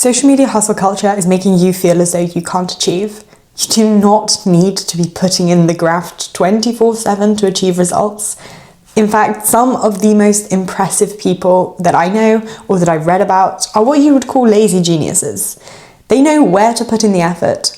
Social media hustle culture is making you feel as though you can't achieve. You do not need to be putting in the graft 24/7 to achieve results. In fact, some of the most impressive people that I know or that I've read about are what you would call lazy geniuses. They know where to put in the effort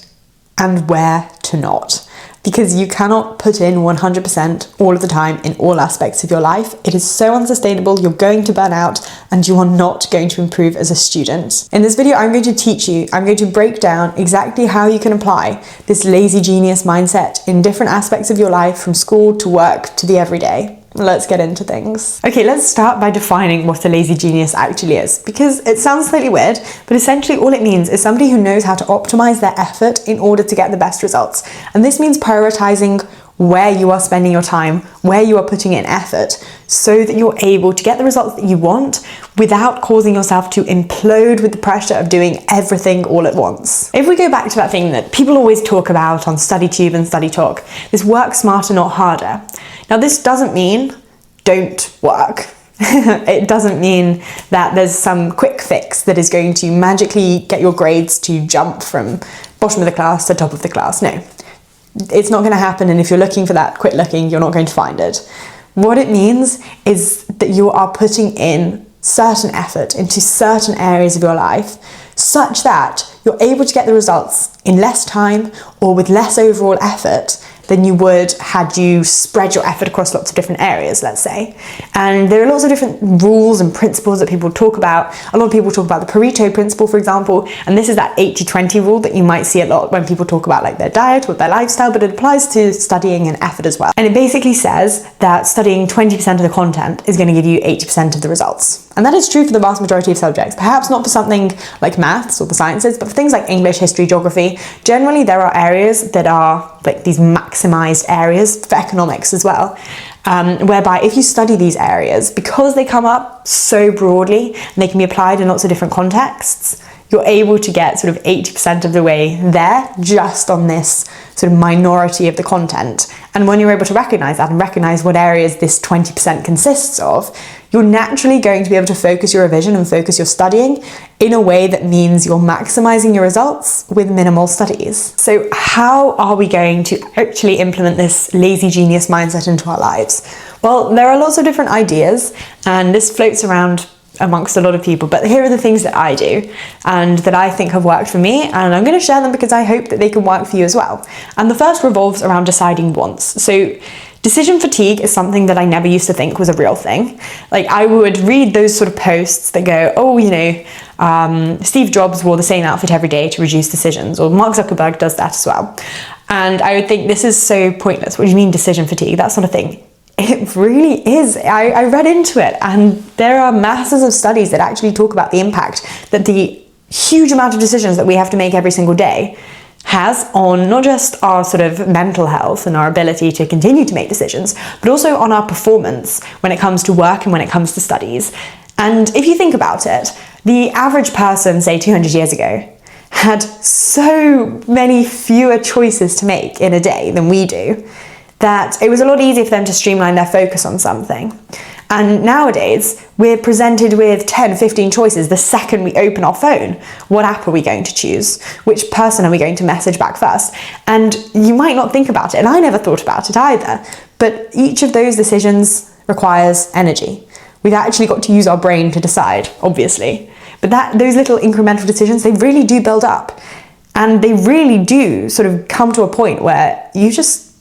and where to not. Because you cannot put in 100% all of the time in all aspects of your life. It is so unsustainable, you're going to burn out, and you are not going to improve as a student. In this video, I'm going to teach you, I'm going to break down exactly how you can apply this lazy genius mindset in different aspects of your life, from school to work to the everyday. Let's get into things. Okay, let's start by defining what a lazy genius actually is, because it sounds slightly weird, but essentially all it means is somebody who knows how to optimize their effort in order to get the best results. And this means prioritizing where you are spending your time, where you are putting in effort, so that you're able to get the results that you want without causing yourself to implode with the pressure of doing everything all at once. If we go back to that thing that people always talk about on StudyTube and StudyTalk, this work smarter, not harder. Now, this doesn't mean don't work. It doesn't mean that there's some quick fix that is going to magically get your grades to jump from bottom of the class to top of the class. No, it's not going to happen. And if you're looking for that, quit looking, you're not going to find it. What it means is that you are putting in certain effort into certain areas of your life such that you're able to get the results in less time or with less overall effort than you would had you spread your effort across lots of different areas, let's say. And there are lots of different rules and principles that people talk about. A lot of people talk about the Pareto principle, for example, and this is that 80-20 rule that you might see a lot when people talk about like their diet or their lifestyle, but it applies to studying and effort as well. And it basically says that studying 20% of the content is going to give you 80% of the results. And that is true for the vast majority of subjects, perhaps not for something like maths or the sciences, but for things like English, history, geography. Generally, there are areas that are like these maximized areas, for economics as well, whereby if you study these areas, because they come up so broadly and they can be applied in lots of different contexts, you're able to get sort of 80% of the way there just on this sort of minority of the content. And when you're able to recognize that and recognize what areas this 20% consists of, you're naturally going to be able to focus your revision and focus your studying in a way that means you're maximizing your results with minimal studies. So how are we going to actually implement this lazy genius mindset into our lives? Well, there are lots of different ideas, and this floats around amongst a lot of people, but here are the things that I do and that I think have worked for me, and I'm going to share them because I hope that they can work for you as well. And the first revolves around deciding once. So decision fatigue is something that I never used to think was a real thing. Like, I would read those sort of posts that go, oh, you know, Steve Jobs wore the same outfit every day to reduce decisions, or Mark Zuckerberg does that as well. And I would think, this is so pointless. What do you mean decision fatigue? That's not a thing. It really is. I read into it, and there are masses of studies that actually talk about the impact that the huge amount of decisions that we have to make every single day has on not just our sort of mental health and our ability to continue to make decisions, but also on our performance when it comes to work and when it comes to studies. And if you think about it, the average person, say 200 years ago, had so many fewer choices to make in a day than we do, that it was a lot easier for them to streamline their focus on something. And nowadays, we're presented with 10, 15 choices the second we open our phone. What app are we going to choose? Which person are we going to message back first? And you might not think about it, and I never thought about it either, but each of those decisions requires energy. We've actually got to use our brain to decide, obviously. But those little incremental decisions, they really do build up. And they really do sort of come to a point where you just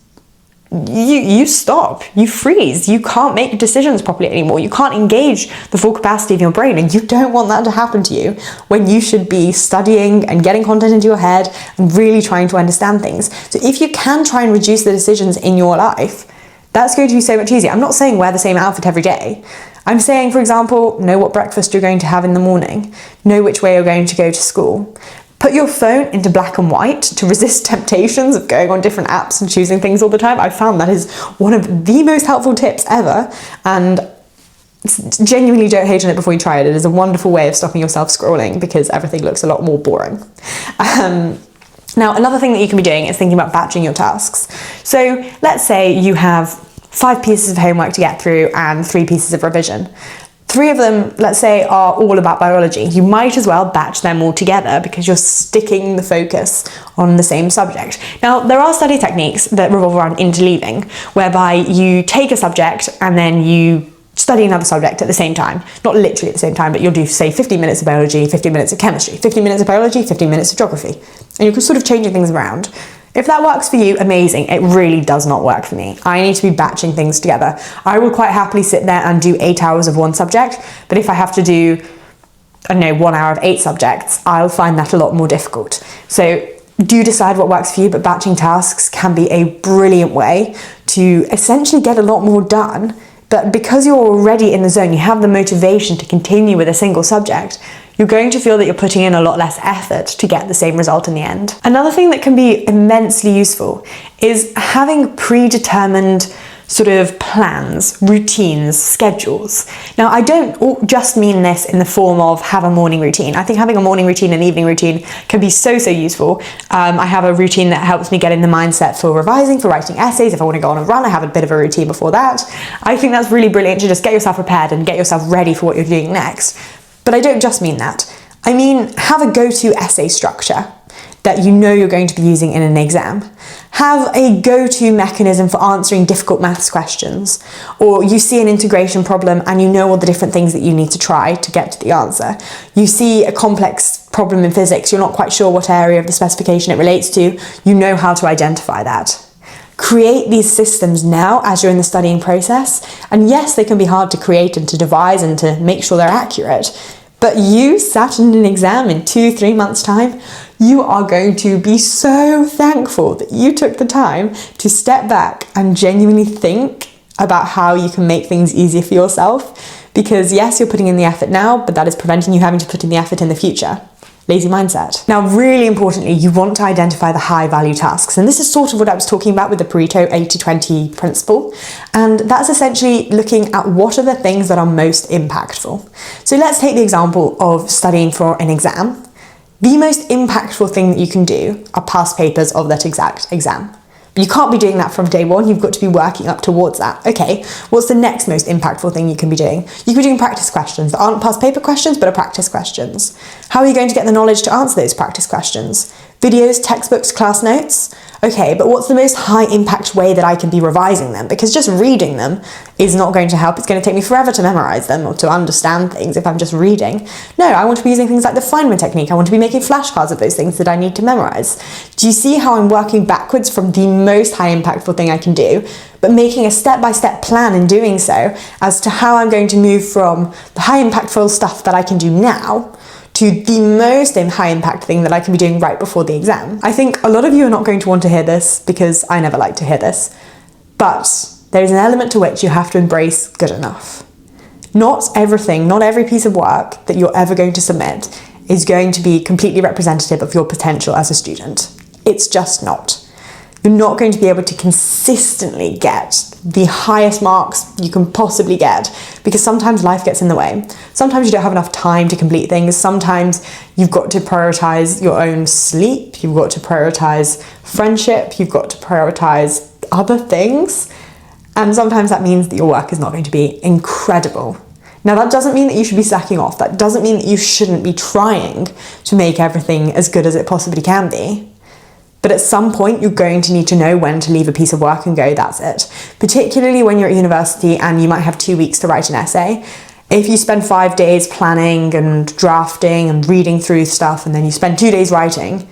you stop, you freeze, you can't make decisions properly anymore, you can't engage the full capacity of your brain, and you don't want that to happen to you when you should be studying and getting content into your head and really trying to understand things. So if you can try and reduce the decisions in your life, that's going to be so much easier. I'm not saying wear the same outfit every day. I'm saying, for example, know what breakfast you're going to have in the morning, know which way you're going to go to school. Put your phone into black and white to resist temptations of going on different apps and choosing things all the time. I found that is one of the most helpful tips ever, and genuinely don't hate on it before you try it. It is a wonderful way of stopping yourself scrolling because everything looks a lot more boring. Now, another thing that you can be doing is thinking about batching your tasks. So let's say you have 5 pieces of homework to get through and 3 pieces of revision. 3 of them, let's say, are all about biology. You might as well batch them all together because you're sticking the focus on the same subject. Now, there are study techniques that revolve around interleaving, whereby you take a subject and then you study another subject at the same time. Not literally at the same time, but you'll do, say, 15 minutes of biology, 15 minutes of chemistry, 15 minutes of biology, 15 minutes of geography. And you're sort of changing things around. If that works for you, amazing. It really does not work for me. I need to be batching things together. I will quite happily sit there and do 8 hours of one subject, but if I have to do, I don't know, 1 hour of 8 subjects, I'll find that a lot more difficult. So do decide what works for you, but batching tasks can be a brilliant way to essentially get a lot more done. But because you're already in the zone, you have the motivation to continue with a single subject, you're going to feel that you're putting in a lot less effort to get the same result in the end. Another thing that can be immensely useful is having predetermined sort of plans, routines, schedules. Now, I don't just mean this in the form of have a morning routine. I think having a morning routine and evening routine can be so useful. I have a routine that helps me get in the mindset for revising, for writing essays. If I want to go on a run, I have a bit of a routine before that. I think that's really brilliant to just get yourself prepared and get yourself ready for what you're doing next. But I don't just mean that. I mean, have a go-to essay structure that you know you're going to be using in an exam. Have a go-to mechanism for answering difficult maths questions, or you see an integration problem and you know all the different things that you need to try to get to the answer. You see a complex problem in physics, you're not quite sure what area of the specification it relates to, you know how to identify that. Create these systems now as you're in the studying process, and yes, they can be hard to create and to devise and to make sure they're accurate, but you sat in an exam in 2-3 months' time, you are going to be so thankful that you took the time to step back and genuinely think about how you can make things easier for yourself. Because yes, you're putting in the effort now, but that is preventing you having to put in the effort in the future. Lazy mindset. Now, really importantly, you want to identify the high value tasks. And this is sort of what I was talking about with the Pareto 80-20 principle. And that's essentially looking at what are the things that are most impactful. So let's take the example of studying for an exam. The most impactful thing that you can do are past papers of that exact exam. But you can't be doing that from day one, you've got to be working up towards that. Okay, what's the next most impactful thing you can be doing? You can be doing practice questions that aren't past paper questions, but are practice questions. How are you going to get the knowledge to answer those practice questions? Videos, textbooks, class notes? Okay, but what's the most high impact way that I can be revising them? Because just reading them is not going to help. It's going to take me forever to memorize them or to understand things if I'm just reading. No, I want to be using things like the Feynman technique. I want to be making flashcards of those things that I need to memorize. Do you see how I'm working backwards from the most high impactful thing I can do, but making a step-by-step plan in doing so as to how I'm going to move from the high impactful stuff that I can do now to the most high impact thing that I can be doing right before the exam. I think a lot of you are not going to want to hear this because I never like to hear this, but there's an element to which you have to embrace good enough. Not everything, not every piece of work that you're ever going to submit is going to be completely representative of your potential as a student. It's just not. You're not going to be able to consistently get the highest marks you can possibly get because sometimes life gets in the way. Sometimes you don't have enough time to complete things. Sometimes you've got to prioritize your own sleep. You've got to prioritize friendship. You've got to prioritize other things. And sometimes that means that your work is not going to be incredible. Now, that doesn't mean that you should be slacking off. That doesn't mean that you shouldn't be trying to make everything as good as it possibly can be. But at some point, you're going to need to know when to leave a piece of work and go, that's it. Particularly when you're at university and you might have 2 weeks to write an essay. If you spend 5 days planning and drafting and reading through stuff and then you spend 2 days writing,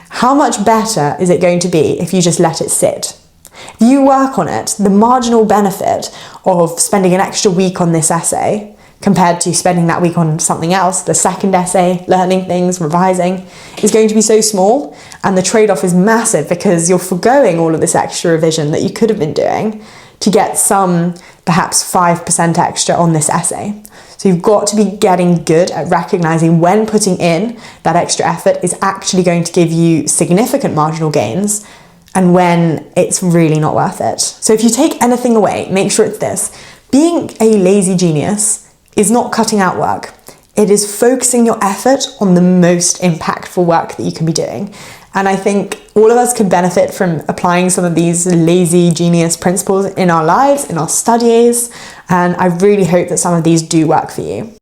how much better is it going to be if you just let it sit? If you work on it, the marginal benefit of spending an extra week on this essay compared to spending that week on something else, the second essay, learning things, revising, is going to be so small, and the trade-off is massive because you're forgoing all of this extra revision that you could have been doing to get some, perhaps 5% extra on this essay. So you've got to be getting good at recognizing when putting in that extra effort is actually going to give you significant marginal gains and when it's really not worth it. So if you take anything away, make sure it's this. Being a lazy genius is not cutting out work. It is focusing your effort on the most impactful work that you can be doing. And I think all of us could benefit from applying some of these lazy genius principles in our lives, in our studies. And I really hope that some of these do work for you.